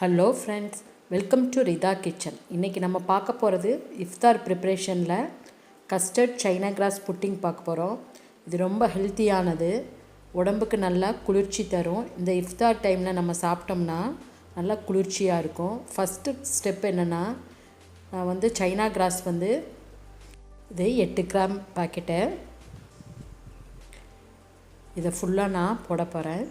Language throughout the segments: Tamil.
Hello friends, welcome to Ridhaakitchen. இன்றைக்கி நம்ம பார்க்க போகிறது இஃப்தார் ப்ரிப்ரேஷனில் கஸ்டர்ட் சைனாகிராஸ் புட்டிங் பார்க்க போகிறோம். இது ரொம்ப ஹெல்த்தியானது, உடம்புக்கு நல்லா குளிர்ச்சி தரும். இந்த இஃப்தார் டைமில் நம்ம சாப்பிட்டோம்னா நல்லா குளிர்ச்சியாக இருக்கும். ஃபஸ்ட்டு ஸ்டெப் என்னென்னா, நான் சைனாகிராஸ் இது 8 கிராம் பாக்கெட்டு, இதை ஃபுல்லாக நான் போட போகிறேன்.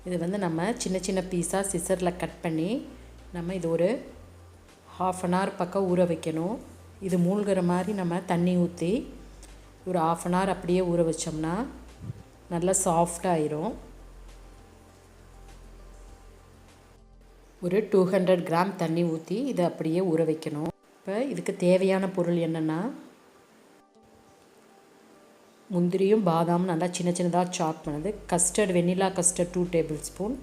இது நம்ம சின்ன சின்ன பீஸாக சிசரில் கட் பண்ணி நம்ம இது ஒரு 1/2 hour பக்கம் ஊற வைக்கணும். இது மூழ்கிற மாதிரி நம்ம தண்ணி ஊற்றி ஒரு 1/2 hour அப்படியே ஊற வச்சோம்னா நல்லா சாஃப்டாகிடும். ஒரு 200 கிராம் தண்ணி ஊற்றி இதை அப்படியே ஊற வைக்கணும். இப்போ இதுக்கு தேவையான பொருள் என்னென்னா, முந்திரியும் பாதாம் நல்லா சின்ன சின்னதாக சாப் பண்ணது, கஸ்டர்ட் வெண்ணிலா கஸ்டர்ட் 2 tablespoon,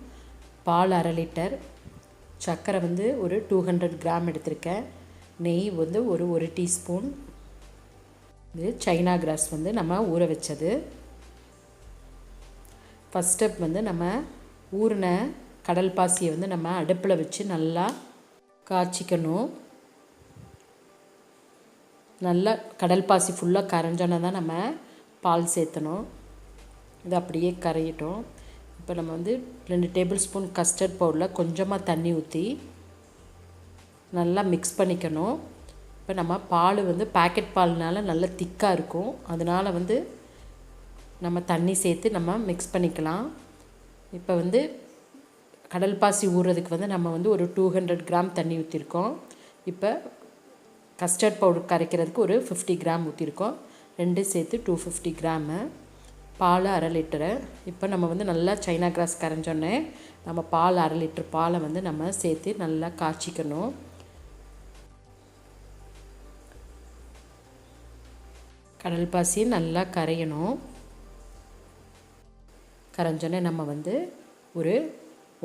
பால் 1/2 லிட்டர், சர்க்கரை ஒரு 200 கிராம் எடுத்திருக்கேன், நெய் ஒரு 1 டீஸ்பூன், இது சைனாகிராஸ் நம்ம ஊற வச்சது. ஃபஸ்ட் ஸ்டெப் நம்ம ஊறின கடல் பாசியை நம்ம அடுப்பில் வச்சு நல்லா காய்ச்சிக்கணும். நல்லா கடல் பாசி ஃபுல்லாக கரைஞ்சோன்னா தான் நம்ம பால் சேர்த்தணும். இது அப்படியே கரையிட்டோம். இப்போ நம்ம 2 tablespoon கஸ்டர்ட் பவுடரில் கொஞ்சமாக தண்ணி ஊற்றி நல்லா மிக்ஸ் பண்ணிக்கணும். இப்போ நம்ம பால் பேக்கெட் பால்னால நல்லா திக்காக இருக்கும், அதனால் நம்ம தண்ணி சேர்த்து நம்ம மிக்ஸ் பண்ணிக்கலாம். இப்போ கடல் பாசி ஊறுறதுக்கு நம்ம ஒரு 200 கிராம் தண்ணி ஊற்றிருக்கோம். இப்போ கஸ்டர்ட் பவுடர் கரைக்கிறதுக்கு ஒரு 50 கிராம் ஊற்றிருக்கோம், ரெண்டு சேர்த்து 250 கிராமு, பால் 1/2 லிட்டரு. இப்போ நம்ம நல்லா சைனாகிராஸ் கரைஞ்சோன்னே நம்ம பால் 1/2 லிட்டர் பாலை நம்ம சேர்த்து நல்லா காய்ச்சிக்கணும். கடல் பாசி நல்லா கரையணும். கரைஞ்சோன்னே நம்ம ஒரு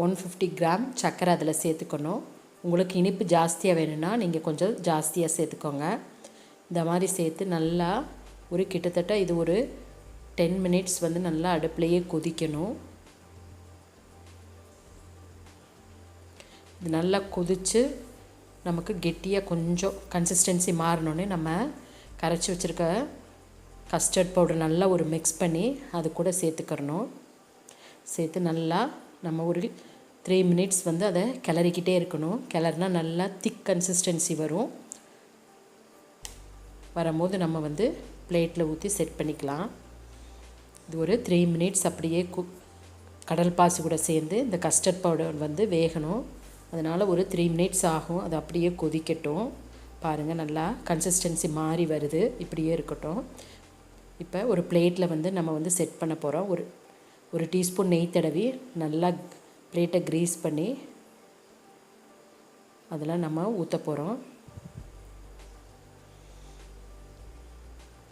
150 கிராம் சர்க்கரை அதில் சேர்த்துக்கணும். உங்களுக்கு இனிப்பு ஜாஸ்தியாக வேணும்னா நீங்கள் கொஞ்சம் ஜாஸ்தியாக சேர்த்துக்கோங்க. இந்த மாதிரி சேர்த்து நல்லா ஒரு கிட்டத்தட்ட இது ஒரு 10 minutes நல்லா அடுப்புலையே கொதிக்கணும். இது நல்லா கொதித்து நமக்கு கெட்டியாக கொஞ்சம் கன்சிஸ்டன்சி மாறினோடனே நம்ம கரைச்சி வச்சுருக்க கஸ்டர்ட் பவுடர் நல்லா ஒரு மிக்ஸ் பண்ணி அது கூட சேர்த்துக்கிறணும். சேர்த்து நல்லா நம்ம ஒரு 3 minutes அதை கிளறிக்கிட்டே இருக்கணும். கிளறினா நல்லா திக் கன்சிஸ்டன்சி வரும்போது நம்ம பிளேட்டில் ஊற்றி செட் பண்ணிக்கலாம். இது ஒரு 3 minutes அப்படியே கடல் பாசி கூட சேர்ந்து இந்த கஸ்டர்ட் பவுடர் வேகணும். அதனால் ஒரு 3 minutes ஆகும். அது அப்படியே கொதிக்கட்டும். பாருங்கள், நல்லா கன்சிஸ்டன்சி மாறி வருது, இப்படியே இருக்கட்டும். இப்போ ஒரு பிளேட்டில் நம்ம செட் பண்ண போகிறோம். ஒரு டீஸ்பூன் நெய் தடவி நல்லா பிளேட்டை க்ரீஸ் பண்ணி அதில் நம்ம ஊற்ற போகிறோம்.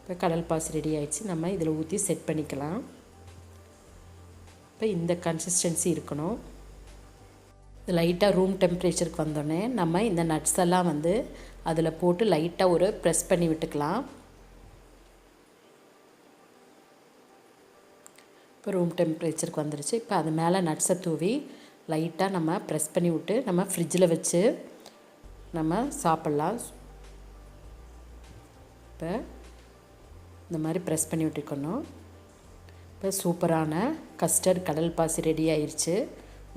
இப்போ கடல் பாசி ரெடி ஆகிடுச்சு. நம்ம இதில் ஊற்றி செட் பண்ணிக்கலாம். இப்போ இந்த கன்சிஸ்டன்சி இருக்கணும். லைட்டாக ரூம் டெம்பரேச்சருக்கு வந்தோடனே நம்ம இந்த நட்ஸ் எல்லாம் அதில் போட்டு லைட்டாக ஒரு ப்ரெஸ் பண்ணி விட்டுக்கலாம். இப்போ ரூம் டெம்பரேச்சருக்கு வந்துருச்சு. இப்போ அது மேலே நட்ஸை தூவி லைட்டாக நம்ம ப்ரெஸ் பண்ணி விட்டு நம்ம ஃப்ரிட்ஜில் வச்சு நம்ம சாப்பிட்லாம். இப்போ இந்த மாதிரி ப்ரெஸ் பண்ணி விட்டுக்கணும். இப்போ சூப்பரான கஸ்டர்ட் கடல் பாசி ரெடி ஆயிடுச்சு.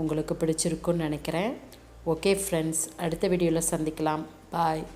உங்களுக்கு பிடிச்சிருக்குன்னு நினைக்கிறேன். ஓகே ஃப்ரெண்ட்ஸ், அடுத்த வீடியோவில் சந்திக்கலாம். பாய்.